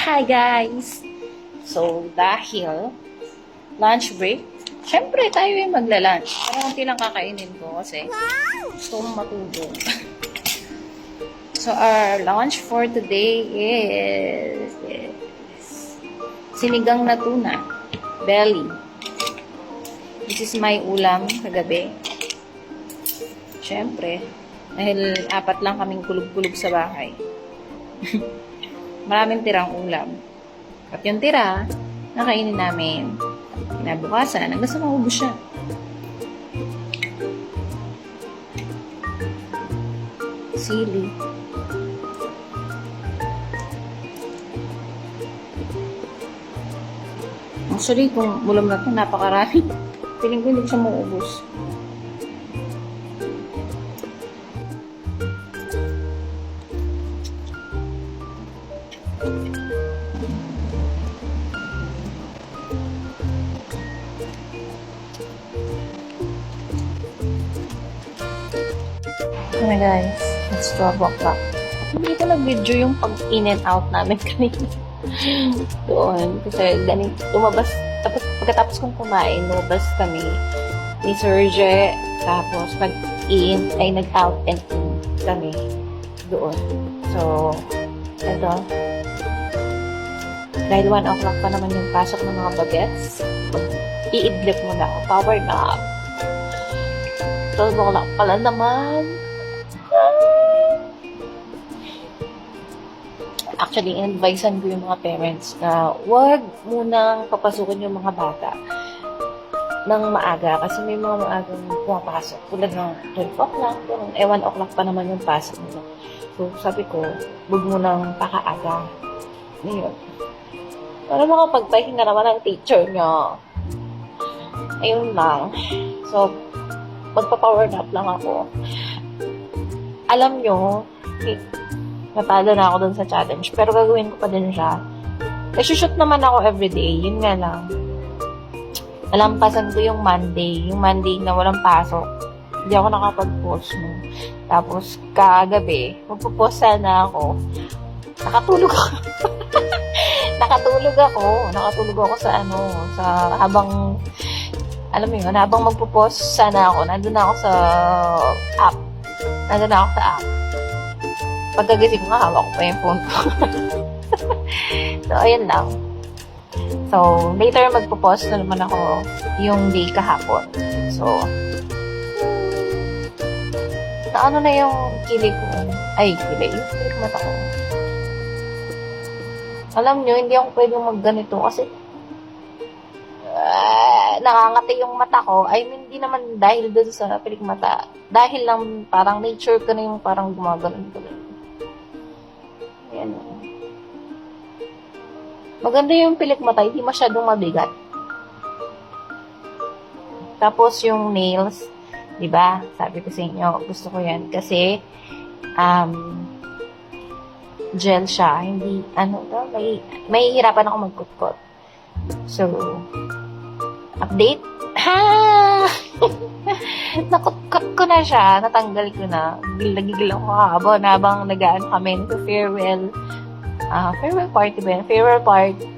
Hi guys! So, dahil lunch break, syempre tayo yung magla-lunch. Pero konti lang kakainin ko kasi gusto kong matulog. So, our lunch for today is sinigang na tuna, belly. This is my ulam kagabi. Syempre, dahil 4 lang kaming kulog-kulog sa bahay. Maraming tirang ulam. At yung tira, nakainin namin. Kinabukasan, hanggang sa maubos siya. Sili. Actually, kung ulam na ito, napakarami. Feeling ko hindi siya maubos. Okay guys, it's 12 o'clock. Hindi ko nag-video yung pag-in and out namin kanina. Doon. Kasi ganito, lumabas, tapos pagkatapos kong kumain, lumabas kami ni Serge, tapos nag-in, ay nag-out and in kami doon. So, ito. Dahil 1 o'clock pa naman yung pasok ng mga bagets, i-idlip mo na ako. Power nap. 12 o'clock pala naman. Actually, in-advisean ko yung mga parents na huwag munang papasukin yung mga bata ng maaga kasi may mga maagang pumapasok. Tulad ng 12 o'clock, 1 o'clock pa naman yung pasok nila. So, sabi ko, huwag munang pakaaga. Ngayon, para makapagpahinga naman ang teacher niya. Ayun lang. So, magpa-power nap lang ako. Alam nyo, natalo na ako dun sa challenge. Pero gagawin ko pa din siya. Nagsushoot naman ako everyday. Yun nga lang. Nalampasan ko yung Monday. Yung Monday na walang pasok. Hindi ako nakapag-post mo. Tapos, kagabi, magpo-post sana ako. Nakatulog ako. Nakatulog ako sa habang, alam mo yun, habang magpo-post sana ako, nandun na ako sa app. Pagkagising ko, hawak ko pa yung phone ko. So, ayun lang. So, later magpo-post na naman ako yung day kahapon. So, ano na yung kilig ko? Yung kilig mata ko. Alam nyo, hindi ako pwedeng magganito kasi nakangati yung mata ko. I mean, hindi naman dahil doon sa pilik mata. Dahil lang parang nature ko na yung parang gumaganon ko. Ayan. Maganda yung pilik mata, hindi masyadong mabigat. Tapos yung nails, di ba? Sabi ko sa inyo, gusto ko yan kasi gel siya. Hindi, may hirapan ako magkutkot. So, update? Nakutkot ko na siya. Natanggal ko na. Gigil ako habang nagaan kami sa farewell party ba yun? Farewell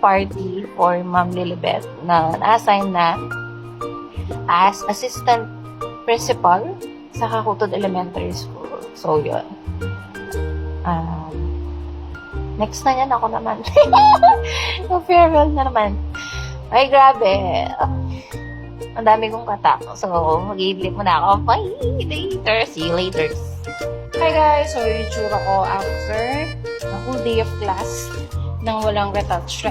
party for Ma'am Lilibet na na-assign na as assistant principal sa Kakutod Elementary School. So, yun. Next na yan ako naman. Yung farewell na naman. Ay, grabe. Ang dami kong katak. So, mag-i-flip muna ako. Bye! Later! See you later! Hi guys! So, yung tsura ko after a whole day of class nang walang retouch.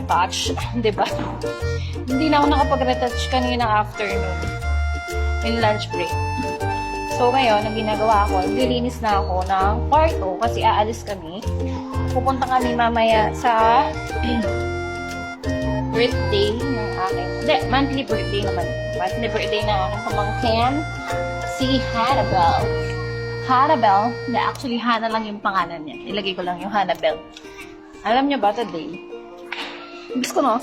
Diba? Hindi na ako nakapag-retouch kaninang afternoon. In lunch break. So, ngayon, ang ginagawa ko, nililinis na ako ng kwarto kasi aalis kami. Pupunta kami mamaya sa birthday ng aking, monthly birthday naman. Monthly birthday ng aking pamangkin, si Hannabelle. Hannabelle, actually Hannah lang yung pangalan niya. Ilagay ko lang yung Hannabelle. Alam niyo ba today? Gusto ko no?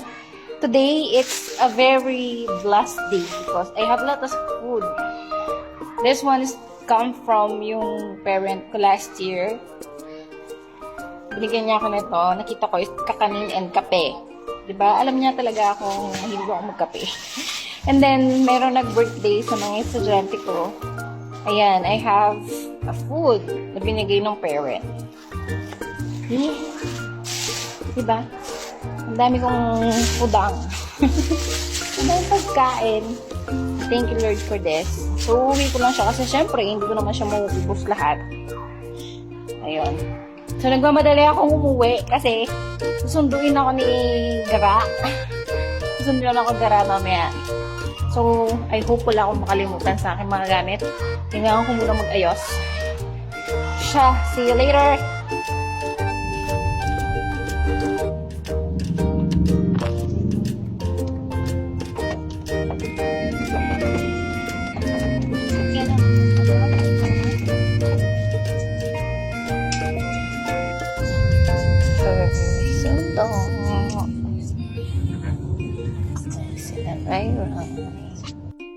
Today, it's a very blessed day because I have lots of food. This one is come from yung parent ko last year. Binigyan niya ako nito. Nakita ko is kakanin and kape. Diba? Alam niya talaga akong mahilig ako magkape. And then, meron nag-birthday sa mga estudyante ko. Ayan, I have a food na binigay ng parent. Yeah. Diba? Ang dami kong pudang. Ang dami pagkain. Thank you, Lord, for this. So, uwi ko lang siya kasi syempre, hindi ko naman siya maubos lahat. Ayun. So, nagmamadali akong umuwi kasi susunduin ako ni Gara. Susunduin ako Gara mamaya. So, I hope wala akong makalimutan sa aking mga gamit. Tingnan ko muna mag-ayos. Siya, see you later!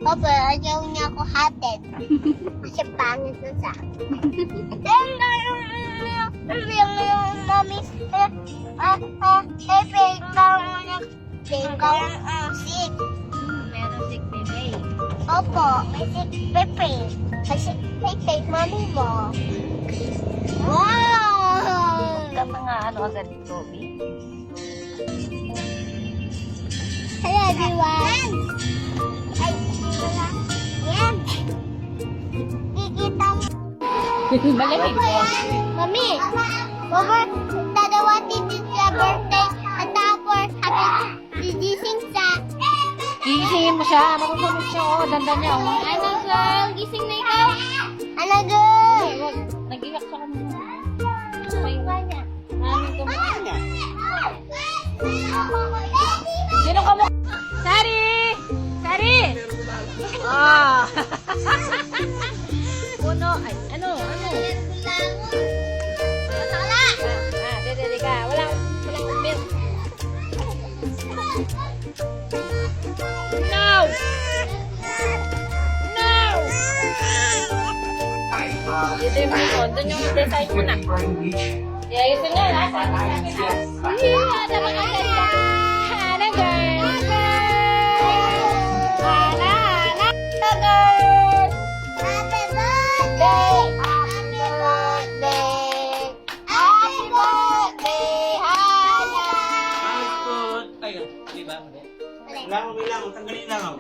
Papa, ayaw niya ako hatid. Kasi pangit na sa akin. Mami, sick. Meron sick baby. Opo, may sick pepe. Kasi take mami mo. Wow! Ka mga ano agad, Toby. Hello everyone! Ay, yan! Kikita mo. Malamig po. Mami! Over, dadawatin din sa birthday at tapos happy gising sa... Gigisingin mo siya. Makusunod siya. Oh, dandan niya. Oh. Ano girl? Gising na ikaw? Ano girl? Nag-iyak sa kanina. Sino ka mo? Sari! Sari! Ah! Puno. Ay, ano? Dede ka. Walang milk. No! No! Dito yung phone. Doon yung design mo na. Yeah, yun nga. Yeah, dapat ka ganda. Hana girl. Hana girl. Happy birthday! Happy birthday! Happy birthday, Hana! Ayun, di ba? Langaw, may langaw. Tanggalin yung langaw.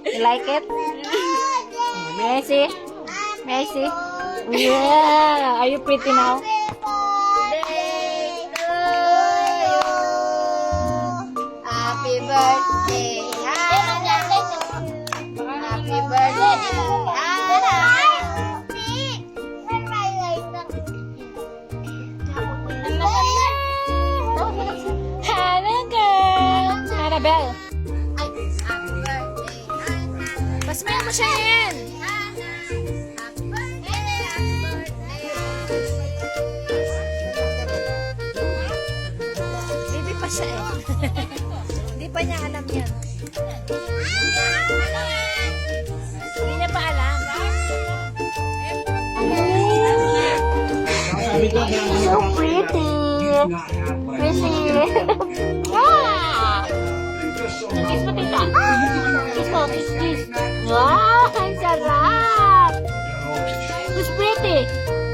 You like it? May I see? May I see? Yeah! Are you pretty now? Happy birthday, Hana! Happy birthday, Hana! Hana girl! Hana Bell! Pasmayan mo siya yan! Baby pa siya eh. Hindi pa niya alam yan. Hindi niya pa alam. So pretty. Wow! Kiss mo tita. Kiss mo. Kiss. Wow! Ang sarap! Who's pretty?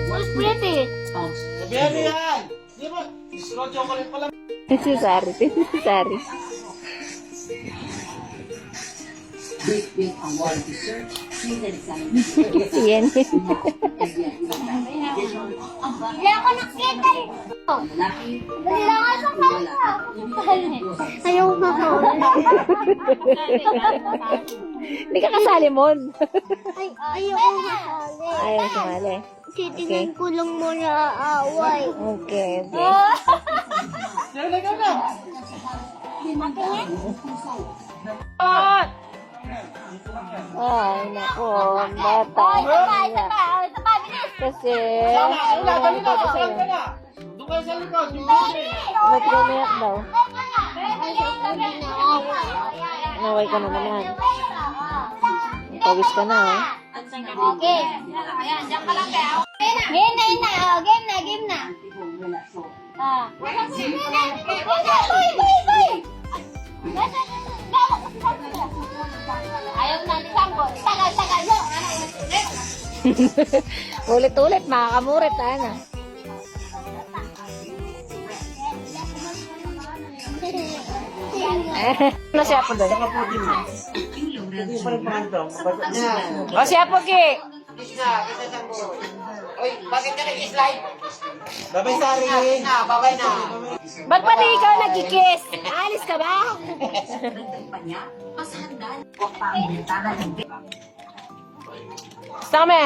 Who's pretty? Sabihan niyo yan! Di ba? Straw chocolate pala. This is Sari. Yan. Hindi ako nakita eh. Dali lang ako sa kanya. Ayaw makawala. Hindi ka kasali mon. Ayaw makawala. Ayaw sumali. Titingnan ko lang muna away. Okay. Ay, naku. Bata. Kasi, Dali na! Saan ka na? Doon kayo sa likod. Yung building. nag-umiyak daw. Naway ka na naman. Pawis ka na, oh. Okay. Game na. Oh, game na. Ah. Boy. Ayaw na ni Sambo. Tagal mo. Ulit-ulit, makakamurit, ano? Ano siya po doon? Hindi pa rin pangalan to. O siya po, Ki. Babay Sari. Babay na. Ba't pati ikaw nagkikiss? Alis ka ba? Gusto kami.